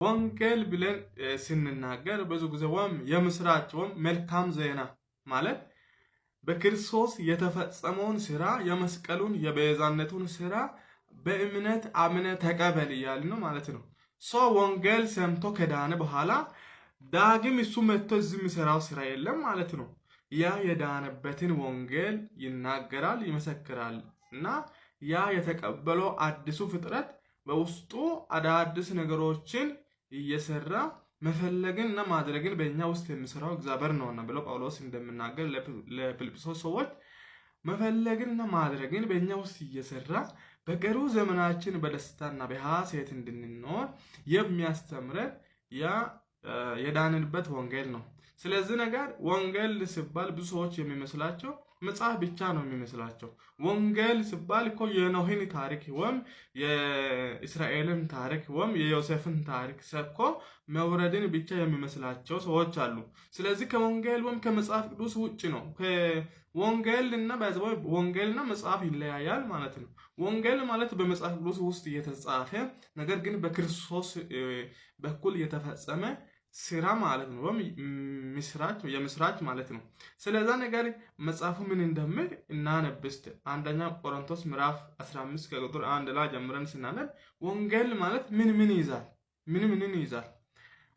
ወንጌል ብለን ስንናገር ብዙ ጊዜ የምስራች መልካም ዜና ማለት በክርስቶስ የተፈጸመውን ስራ የመስቀሉን የቤዛነቱን ስራ በእምነት አምነ ተቀበል እያልን ነው ማለት ነው። ሰው ወንጌል ሰምቶ ከዳነ በኋላ ዳግም እሱ መጥቶ እዚህ የሚሰራው ስራ የለም ማለት ነው። ያ የዳነበትን ወንጌል ይናገራል፣ ይመሰክራል እና ያ የተቀበለው አዲሱ ፍጥረት በውስጡ አዳዲስ ነገሮችን እየሰራ መፈለግን እና ማድረግን በእኛ ውስጥ የሚሰራው እግዚአብሔር ነውና ብሎ ጳውሎስ እንደምናገር ለፊልጵስዩስ ሰዎች መፈለግን እና ማድረግን በእኛ ውስጥ እየሰራ በቀሩ ዘመናችን በደስታና በሐሴት እንድንኖር የሚያስተምረን ያ የዳንንበት ወንጌል ነው። ስለዚህ ነገር ወንጌል ሲባል ብዙ ሰዎች የሚመስላቸው መጽሐፍ ብቻ ነው የሚመስላቸው። ወንጌል ሲባል እኮ የኖህን ታሪክ ወይም የእስራኤልን ታሪክ ወይም የዮሴፍን ታሪክ ሰብኮ መውረድን ብቻ የሚመስላቸው ሰዎች አሉ። ስለዚህ ከወንጌል ወይም ከመጽሐፍ ቅዱስ ውጭ ነው። ወንጌልና መጽሐፍ ይለያያል ማለት ነው። ወንጌል ማለት በመጽሐፍ ቅዱስ ውስጥ የተጻፈ ነገር ግን በክርስቶስ በኩል የተፈጸመ ስራ ማለት ነው። የምስራች ማለት ነው። ስለዛ ነገር መጽሐፉ ምን እንደምል እናነብስት። አንደኛ ቆሮንቶስ ምዕራፍ 15 ከቁጥር 1 ላይ ጀምረን ስናነብ ወንጌል ማለት ምን ይዛል? ምንን ይዛል?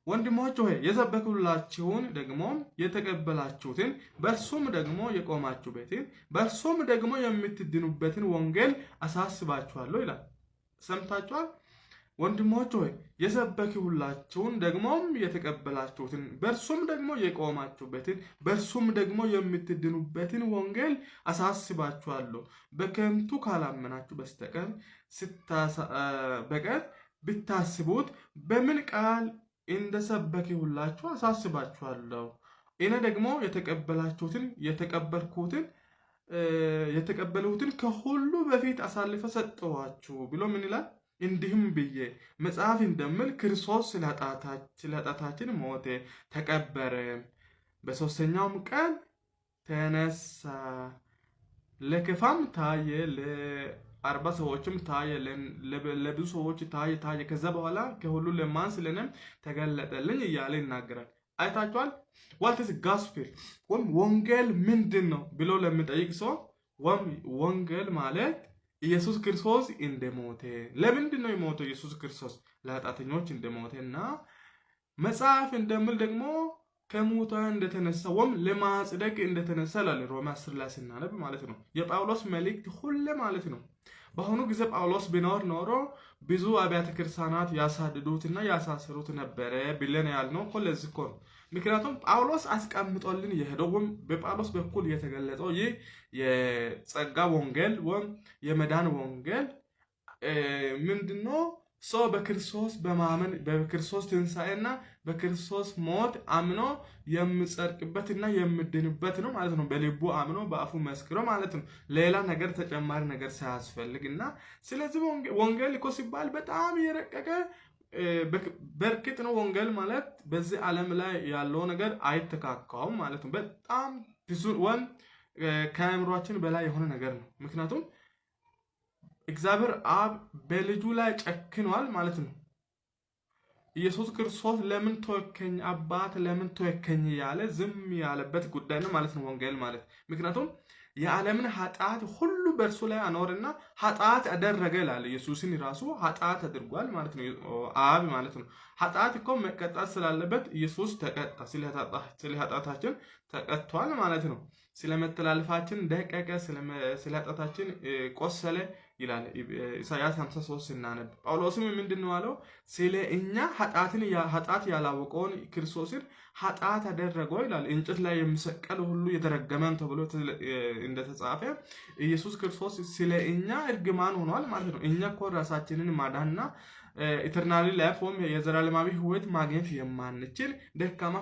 ወንድሞች ሆይ የሰበኩላችሁን ደግሞ የተቀበላችሁትን በእርሱም ደግሞ የቆማችሁበትን በእርሱም ደግሞ የምትድኑበትን ወንጌል አሳስባችኋለሁ ይላል። ሰምታችኋል? ወንድሞች ሆይ የሰበኩላችሁን ደግሞም የተቀበላችሁትን በእርሱም ደግሞ የቆማችሁበትን በእርሱም ደግሞ የምትድኑበትን ወንጌል አሳስባችኋለሁ። በከንቱ ካላመናችሁ በቀር ብታስቡት በምን ቃል እንደሰበኩላችሁ አሳስባችኋለሁ። እኔ ደግሞ የተቀበሉትን ከሁሉ በፊት አሳልፈ ሰጠኋችሁ ብሎ ምን ይላል? እንዲህም ብዬ መጽሐፍ እንደምል ክርስቶስ ስለ ኃጢአታችን ሞተ፣ ተቀበረ፣ በሦስተኛውም ቀን ተነሳ፣ ለኬፋም ታየ፣ ለ40 ሰዎችም ታየ፣ ለብዙ ሰዎች ታየ። ከዛ በኋላ ከሁሉ ለማን ስለንም ተገለጠልኝ እያለ ይናገራል። አይታችኋል? ዋትስ ጋስፔል ወይም ወንጌል ምንድን ነው ብሎ ለሚጠይቅ ሰው ወንጌል ማለት ኢየሱስ ክርስቶስ እንደሞተ። ለምንድን ነው የሞተው ኢየሱስ ክርስቶስ? ለኃጢአተኞች እንደሞተ እና መጽሐፍ እንደምል ደግሞ ከሙታን እንደተነሳ ወይም ለማጽደቅ እንደተነሳ ላለ ሮማ 10 ላይ ስናነብ ማለት ነው። የጳውሎስ መልእክት ሁሌ ማለት ነው። በአሁኑ ጊዜ ጳውሎስ ቢኖር ኖሮ ብዙ አብያተ ክርስቲያናት ያሳድዱትና ያሳስሩት ነበረ ብለን ያልነው እኮ ለዚህ እኮ ነው። ምክንያቱም ጳውሎስ አስቀምጦልን የሄደው ወይም በጳውሎስ በኩል የተገለጸው ይህ የጸጋ ወንጌል ወይም የመዳን ወንጌል ምንድነው? ሰው በክርስቶስ በማመን በክርስቶስ ትንሣኤና በክርስቶስ ሞት አምኖ የሚጸድቅበትና የሚድንበት ነው ማለት ነው። በልቡ አምኖ በአፉ መስክሮ ማለት ነው። ሌላ ነገር ተጨማሪ ነገር ሳያስፈልግና ስለዚህ ወንጌል እኮ ሲባል በጣም የረቀቀ በርግጥ ነው። ወንጌል ማለት በዚህ ዓለም ላይ ያለው ነገር አይተካካውም ማለት ነው። በጣም ብዙ ከአእምሯችን በላይ የሆነ ነገር ነው። ምክንያቱም እግዚአብሔር አብ በልጁ ላይ ጨክኗል ማለት ነው። ኢየሱስ ክርስቶስ ለምን ተወከኝ አባት ለምን ተወከኝ ያለ ዝም ያለበት ጉዳይ ነው ማለት ነው ወንጌል ማለት። ምክንያቱም የዓለምን ኃጢአት ሁሉ በእርሱ ላይ አኖርና ኃጢአት አደረገ ይላል። ኢየሱስን ራሱ ኃጢአት አድርጓል ማለት ነው አብ ማለት ነው። ኃጢአት እኮ መቀጣት ስላለበት ኢየሱስ ተቀጣ። ስለ ኃጢአታችን ተቀጥቷል ማለት ነው። ስለ መተላለፋችን ደቀቀ፣ ስለ ኃጢአታችን ቆሰለ ይላል ኢሳይያስ 53 ስናነብ። ጳውሎስም ምንድነው አለው? ስለ እኛ ኃጢአት ያላወቀውን ክርስቶስን ኃጢአት አደረገው ይላል። እንጨት ላይ የሚሰቀል ሁሉ የተረገመን ተብሎ እንደተጻፈ ኢየሱስ ክርስቶስ ስለ እኛ እርግማን ሆኗል ማለት ነው። እኛ እኮ ራሳችንን ማዳንና ኢተርናሊ ላይፍ ወይም የዘላለማዊ ሕይወት ማግኘት የማንችል ደካማ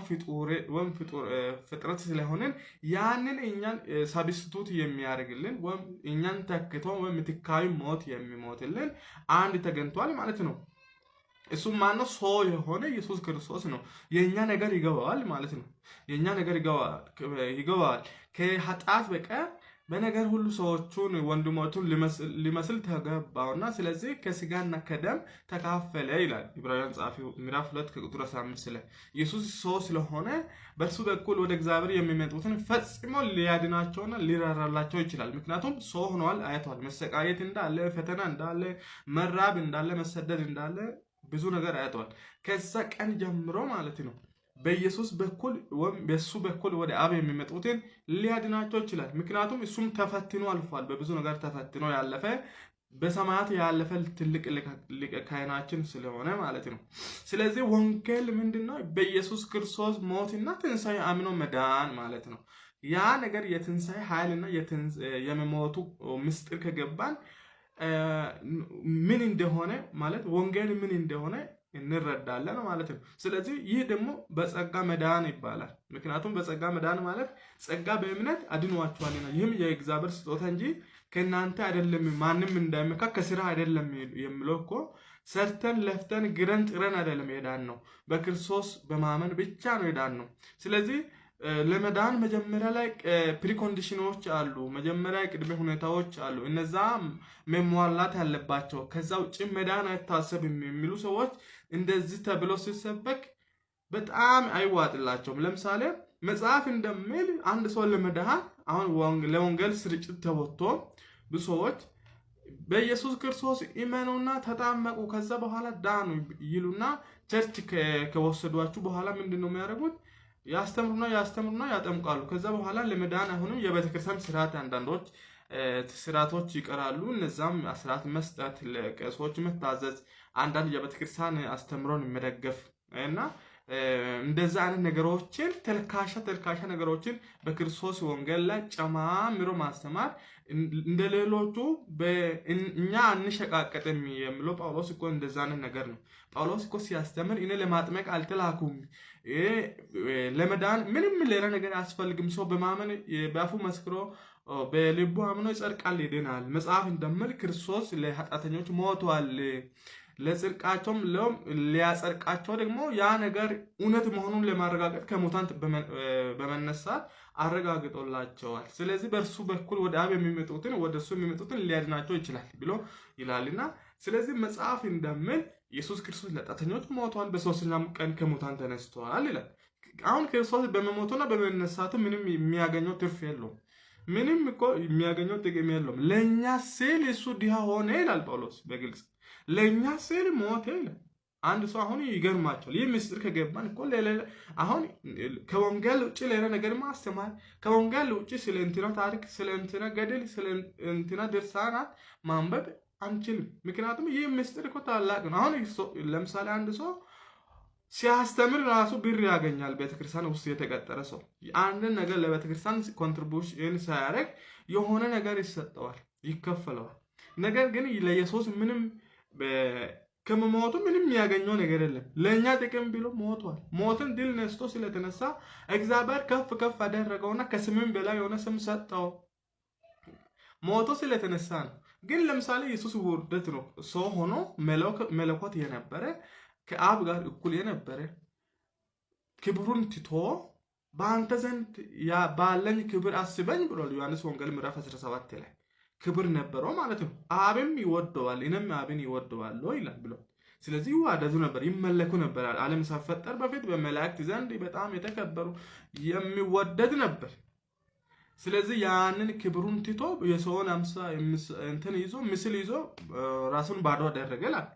ፍጥረት ስለሆነን ያንን እኛን ሳብስቲቱት የሚያደርግልን ወይም እኛን ተክቶ ወይም ትካዊ ሞት የሚሞትልን አንድ ተገኝቷል ማለት ነው። እሱም ማነው? ሰው የሆነ ኢየሱስ ክርስቶስ ነው። የኛ ነገር ይገባዋል ማለት ነው። የኛ ነገር ይገባዋል። ከኃጢአት በቀር በነገር ሁሉ ሰዎቹን ወንድሞቹን ሊመስል ተገባውና ስለዚህ ከስጋና ከደም ተካፈለ ይላል ዕብራውያን ጸሐፊው ምዕራፍ 2 ከቁጥር 15 ላይ ኢየሱስ ሰው ስለሆነ በእርሱ በኩል ወደ እግዚአብሔር የሚመጡትን ፈጽሞ ሊያድናቸውና ሊራራላቸው ይችላል። ምክንያቱም ሰው ሆኗል፣ አይቷል። መሰቃየት እንዳለ፣ ፈተና እንዳለ፣ መራብ እንዳለ፣ መሰደድ እንዳለ ብዙ ነገር አይቷል። ከዛ ቀን ጀምሮ ማለት ነው በኢየሱስ በኩል ወይም በሱ በኩል ወደ አብ የሚመጡትን ሊያድናቸው ይችላል። ምክንያቱም እሱም ተፈትኖ አልፏል። በብዙ ነገር ተፈትኖ ያለፈ በሰማያት ያለፈ ትልቅ ሊቀ ካህናችን ስለሆነ ማለት ነው። ስለዚህ ወንጌል ምንድነው? በኢየሱስ ክርስቶስ ሞትና ትንሣኤ አምኖ መዳን ማለት ነው። ያ ነገር የትንሣኤ ኃይልና የመሞቱ ምስጢር ከገባን ምን እንደሆነ ማለት ወንጌል ምን እንደሆነ እንረዳለን ማለት ነው። ስለዚህ ይህ ደግሞ በጸጋ መዳን ይባላል። ምክንያቱም በጸጋ መዳን ማለት ጸጋ በእምነት አድኗችኋልና ይህም የእግዚአብሔር ስጦታ እንጂ ከእናንተ አይደለም፣ ማንም እንዳይመካ ከስራ አይደለም የሚለው እኮ ሰርተን ለፍተን ግረን ጥረን አይደለም የዳን ነው፣ በክርስቶስ በማመን ብቻ ነው የዳን ነው። ስለዚህ ለመዳን መጀመሪያ ላይ ፕሪኮንዲሽኖች አሉ፣ መጀመሪያ ቅድመ ሁኔታዎች አሉ። እነዛ መሟላት ያለባቸው። ከዛ ውጭ መዳን አይታሰብም የሚሉ ሰዎች እንደዚህ ተብሎ ሲሰበክ በጣም አይዋጥላቸውም። ለምሳሌ መጽሐፍ እንደሚል አንድ ሰው ለመዳን አሁን ለወንጌል ስርጭት ተወጥቶ ብዙ ሰዎች በኢየሱስ ክርስቶስ ኢመኑና ተጣመቁ ከዛ በኋላ ዳኑ ይሉና ቸርች ከወሰዷችሁ በኋላ ምንድነው የሚያደርጉት? ያስተምሩና ያጠምቃሉ። ከዛ በኋላ ለመዳን አሁንም የቤተክርስቲያን ስርዓት አንዳንዶች ስርዓቶች ይቀራሉ። እነዛም አስራት መስጠት፣ ለቄሶች መታዘዝ፣ አንዳንድ የቤተክርስቲያን አስተምሮን መደገፍ እና እንደዛ አይነት ነገሮችን ተልካሻ ነገሮችን በክርስቶስ ወንጌል ላይ ጨማምሮ ማስተማር እንደሌሎቹ እኛ አንሸቃቀጥም የሚለው ጳውሎስ እኮ እንደዛ አይነት ነገር ነው። ጳውሎስ እኮ ሲያስተምር እኔ ለማጥመቅ አልተላኩም፣ ለመዳን ምንም ሌላ ነገር አያስፈልግም፣ ሰው በማመን በአፉ መስክሮ በልቡ አምኖ ይጸድቃል ይድናል። መጽሐፍ እንደሚል ክርስቶስ ለኃጢአተኞች ሞቷል፣ ለጽድቃቸውም ሊያጸድቃቸው ደግሞ ያ ነገር እውነት መሆኑን ለማረጋገጥ ከሙታን በመነሳት አረጋግጦላቸዋል። ስለዚህ በእርሱ በኩል ወደ አብ የሚመጡትን ወደ እሱ የሚመጡትን ሊያድናቸው ይችላል ብሎ ይላልና ስለዚህ መጽሐፍ እንደሚል ኢየሱስ ክርስቶስ ለኃጢአተኞች ሞቷል፣ በሶስተኛው ቀን ከሙታን ተነስቷል ይላል። አሁን ክርስቶስ በመሞቱና በመነሳቱ ምንም የሚያገኘው ትርፍ የለውም። ምንም እኮ የሚያገኘው ጥቅም የለውም። ለእኛ ሲል እሱ ድሃ ሆነ ይላል ጳውሎስ በግልጽ ለእኛ ሲል ሞተ ይላል። አንድ ሰው አሁን ይገርማቸዋል። ይህ ምስጢር ከገባን እኮ አሁን ከወንጌል ውጭ ሌላ ነገር ማስተማር፣ ከወንጌል ውጭ ስለ እንትና ታሪክ፣ ስለ እንትና ገድል፣ ስለ እንትና ድርሳናት ማንበብ አንችልም። ምክንያቱም ይህ ምስጢር እኮ ታላቅ ነው። አሁን ለምሳሌ አንድ ሰው ሲያስተምር ራሱ ብር ያገኛል። ቤተክርስቲያን ውስጥ የተቀጠረ ሰው አንድን ነገር ለቤተክርስቲያን ኮንትሪቢዩሽን ሳያደርግ የሆነ ነገር ይሰጠዋል፣ ይከፈለዋል። ነገር ግን ለኢየሱስ ምንም ከመሞቱ ምንም ያገኘው ነገር የለም። ለእኛ ጥቅም ብሎ ሞቷል። ሞትን ድል ነስቶ ስለተነሳ እግዚአብሔር ከፍ ከፍ አደረገውና ከስምም በላይ የሆነ ስም ሰጠው። ሞቶ ስለተነሳ ነው። ግን ለምሳሌ ኢየሱስ ውርደት ነው። ሰው ሆኖ መለኮት የነበረ ከአብ ጋር እኩል የነበረ ክብሩን ትቶ በአንተ ዘንድ ባለኝ ክብር አስበኝ ብሏል ዮሐንስ ወንጌል ምዕራፍ 17 ላይ ክብር ነበረው ማለት ነው። አብም ይወደዋል እኔም አብን ይወደዋለሁ ይላል ብሎ ስለዚህ ይዋደዱ ነበር፣ ይመለኩ ነበር። ዓለም ሳይፈጠር በፊት በመላእክት ዘንድ በጣም የተከበሩ የሚወደድ ነበር። ስለዚህ ያንን ክብሩን ትቶ የሰውን አምሳ እንትን ይዞ ምስል ይዞ ራሱን ባዶ አደረገ ይላል።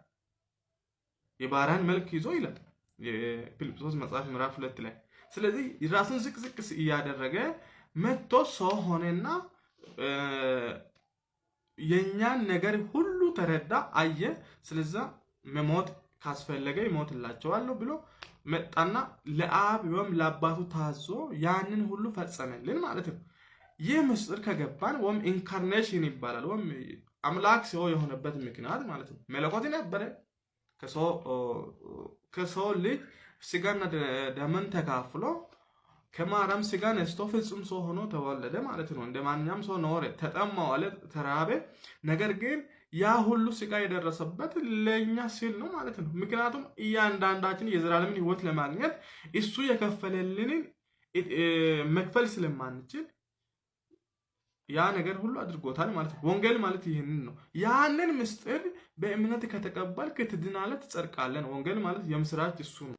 የባሪያን መልክ ይዞ ይላል የፊልጵስዩስ መጽሐፍ ምዕራፍ 2 ላይ። ስለዚህ ራሱን ዝቅ እያደረገ መጥቶ ሰው ሆነና የኛን ነገር ሁሉ ተረዳ፣ አየ። ስለዛ መሞት ካስፈለገ ይሞትላቸዋለሁ ብሎ መጣና ለአብ ወይም ለአባቱ ታዞ ያንን ሁሉ ፈጸመልን ማለት ነው። ይህ ምስጢር ከገባን ወይም ኢንካርኔሽን ይባላል፣ ወይም አምላክ ሰው የሆነበት ምክንያት ማለት ነው። መለኮት ነበረ፣ ከሰው ልጅ ስጋና ደምን ተካፍሎ ከማርያም ስጋ ነስቶ ፍጹም ሰው ሆኖ ተወለደ ማለት ነው። እንደ ማንኛውም ሰው ኖረ፣ ተጠማው አለ፣ ተራበ። ነገር ግን ያ ሁሉ ስጋ የደረሰበት ለኛ ሲል ነው ማለት ነው። ምክንያቱም እያንዳንዳችን የዘላለምን ሕይወት ለማግኘት እሱ የከፈለልንን መክፈል ስለማንችል ያ ነገር ሁሉ አድርጎታል ማለት ነው። ወንጌል ማለት ይህንን ነው። ያንን ምስጢር በእምነት ከተቀበልክ ትድናለህ፣ ትጸድቃለህ። ወንጌል ማለት የምስራች እሱ ነው።